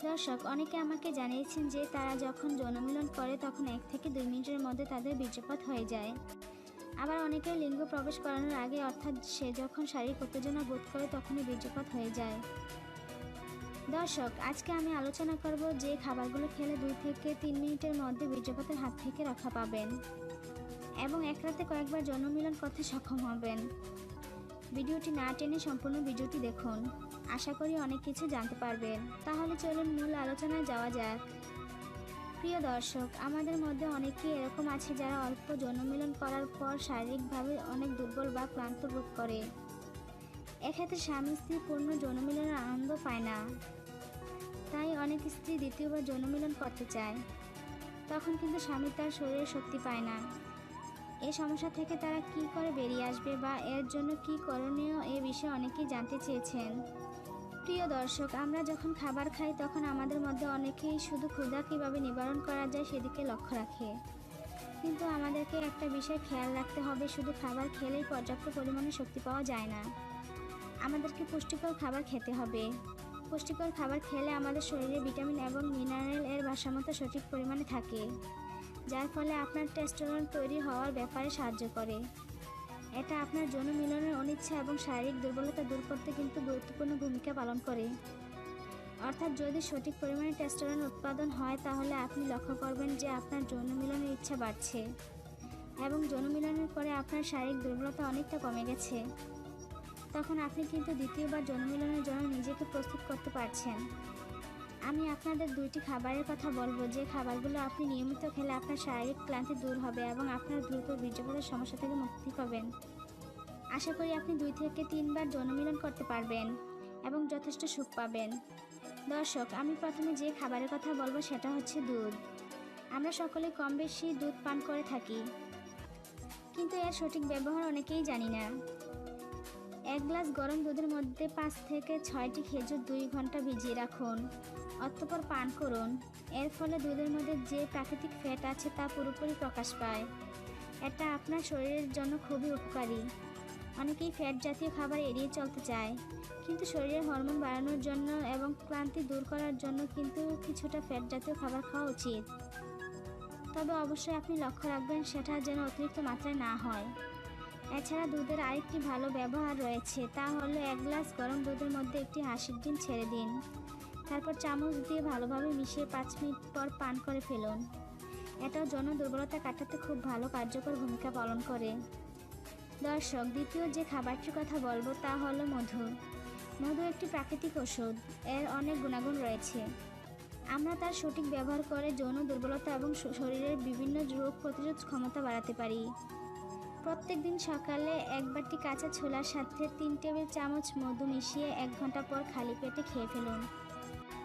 দর্শক, অনেকে আমাকে জানিয়েছেন যে তারা যখন যৌনমিলন করে তখন 1 থেকে 2 মিনিটের মধ্যে তাদের বীর্যপাত হয়ে যায়। আবার অনেকের লিঙ্গ প্রবেশ করানোর আগে অর্থাৎ সে যখন শারীরিক উত্তেজনা বোধ করে তখনই বীর্যপাত হয়ে যায়। দর্শক, আজকে আমি আলোচনা করব যে খাবারগুলো খেলে 2 থেকে 3 মিনিটের মধ্যে বীর্যপাতের হাত থেকে রক্ষা পাবেন এবং এক রাতে কয়েকবার যৌনমিলন করতে সক্ষম হবেন। ভিডিওটি না টেনে সম্পূর্ণ ভিডিওটি দেখুন, আশা করি অনেক কিছু জানতে পারবেন। তাহলে চলুন মূল আলোচনায় যাওয়া যাক। প্রিয় দর্শক, আমাদের মধ্যে অনেকেই এরকম আছে যারা অল্প যৌনমিলন করার পর শারীরিকভাবে অনেক দুর্বল বা ক্লান্ত বোধ করে। এক্ষেত্রে স্বামী স্ত্রী পূর্ণ যৌনমিলনের আনন্দ পায় না, তাই অনেক স্ত্রী দ্বিতীয়বার যৌনমিলন করতে চায়, তখন কিন্তু স্বামী তার শরীরে শক্তি পায় না। এই সমস্যা থেকে তারা কি করে বেরিয়ে আসবে বা এর জন্য কি করণীয়, এ বিষয়ে অনেকেই জানতে চেয়েছেন। প্রিয় দর্শক, আমরা যখন খাবার খাই তখন আমাদের মধ্যে অনেকেই শুধু ক্ষুধা কীভাবে নিবারণ করা যায় সেদিকে লক্ষ্য রাখে, কিন্তু আমাদেরকে একটা বিষয় খেয়াল রাখতে হবে, শুধু খাবার খেলেই পর্যাপ্ত পরিমাণে শক্তি পাওয়া যায় না। আমাদেরকে পুষ্টিকর খাবার খেতে হবে। পুষ্টিকর খাবার খেলে আমাদের শরীরে ভিটামিন এবং মিনারেল এর ভারসাম্যতা সঠিক পরিমাণে থাকে, যার ফলে আপনার টেস্টোস্টেরন তৈরি হওয়ার ব্যাপারে সাহায্য করে। এটা আপনার যৌন মিলনের অনিচ্ছা এবং শারীরিক দুর্বলতা দূর করতে কিন্তু গুরুত্বপূর্ণ ভূমিকা পালন করে। অর্থাৎ যদি সঠিক পরিমাণে টেস্টোস্টেরন উৎপাদন হয় তাহলে আপনি লক্ষ্য করবেন যে আপনার যৌন মিলনের ইচ্ছা বাড়ছে এবং যৌন মিলনের পরে আপনার শারীরিক দুর্বলতা অনেকটা কমে গেছে। তখন আপনি কিন্তু দ্বিতীয়বার যৌন মিলনের জন্য নিজেকে প্রস্তুত করতে পারছেন। আমি আপনাদের 2টি খাবারের কথা বলবো, যে খাবারগুলো আপনি নিয়মিত খেলে আপনার শারীরিক ক্লান্তি দূর হবে এবং আপনার দ্রুত বীর্যপাতের সমস্যা থেকে মুক্তি পাবেন। আশা করি আপনি 2 থেকে 3 বার যৌনমিলন করতে পারবেন এবং যথেষ্ট সুখ পাবেন। দর্শক, আমি প্রথমে যে খাবারের কথা বলবো সেটা হচ্ছে দুধ। আমরা সকলে কম বেশি দুধ পান করে থাকি, কিন্তু এর সঠিক ব্যবহার অনেকেই জানি না। 1 গ্লাস গরম দুধের মধ্যে 5 থেকে 6টি খেজুর 2 ঘন্টা ভিজিয়ে রাখুন, অতঃপর পান করুন। এর ফলে দুধের মধ্যে যে প্রাকৃতিক ফ্যাট আছে তা পুরোপুরি প্রকাশ পায়। এটা আপনার শরীরের জন্য খুবই উপকারী। অনেকেই ফ্যাট জাতীয় খাবার এড়িয়ে চলতে চায়, কিন্তু শরীরের হরমোন বাড়ানোর জন্য এবং ক্লান্তি দূর করার জন্য কিন্তু কিছুটা ফ্যাট জাতীয় খাবার খাওয়া উচিত। তবে অবশ্যই আপনি লক্ষ্য রাখবেন সেটা যেন অতিরিক্ত মাত্রায় না হয়। এছাড়া দুধের আরেকটি ভালো ব্যবহার রয়েছে, তা হলো 1 গ্লাস গরম দুধের মধ্যে একটি হাঁসের ডিম ছেড়ে দিন, তারপর চামচ দিয়ে ভালোভাবে মিশিয়ে 5 মিনিট পর পান করে ফেলুন। এটাও যৌন দুর্বলতা কাটাতে খুব ভালো কার্যকর ভূমিকা পালন করে। দর্শক, দ্বিতীয় যে খাবারটির কথা বলবো তা হলো মধু। মধু একটি প্রাকৃতিক ওষুধ, এর অনেক গুণাগুণ রয়েছে। আমরা তার সঠিক ব্যবহার করে যৌন দুর্বলতা এবং শরীরের বিভিন্ন রোগ প্রতিরোধ ক্ষমতা বাড়াতে পারি। প্রত্যেক দিন সকালে 1 বাটি কাঁচা ছোলার সাথে 3 টেবিল চামচ মধু মিশিয়ে 1 ঘন্টা পর খালি পেটে খেয়ে ফেলুন।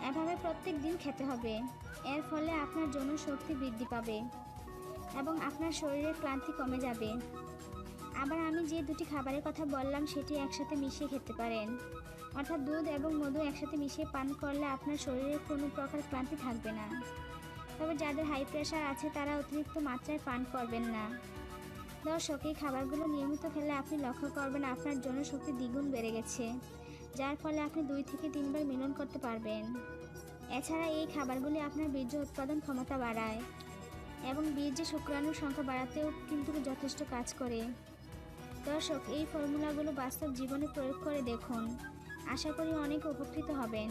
এভাবে প্রত্যেক দিন খেতে হবে। এর ফলে আপনার যৌন শক্তি বৃদ্ধি পাবে এবং আপনার শরীরের ক্লান্তি কমে যাবে। আবার আমি যে 2টি খাবারের কথা বললাম সেটি একসাথে মিশিয়ে খেতে পারেন, অর্থাৎ দুধ এবং মধু একসাথে মিশিয়ে পান করলে আপনার শরীরে কোনো প্রকার ক্লান্তি থাকবে না। তবে যাদের হাই প্রেশার আছে তারা অতিরিক্ত মাত্রায় পান করবেন না। দর্শক, এই খাবারগুলো নিয়মিত খেলে আপনি লক্ষ্য করবেন আপনার যৌন শক্তি দ্বিগুণ বেড়ে গেছে, যার ফলে আপনি 2 থেকে 3 বার মিলন করতে পারবেন। এছাড়া এই খাবারগুলি আপনার বীর্য উৎপাদন ক্ষমতা বাড়ায় এবং বীর্যে শুক্রাণুর সংখ্যা বাড়াতেও কিন্তু যথেষ্ট কাজ করে। দর্শক, এই ফর্মুলাগুলো বাস্তব জীবনে প্রয়োগ করে দেখুন, আশা করি অনেক উপকৃত হবেন।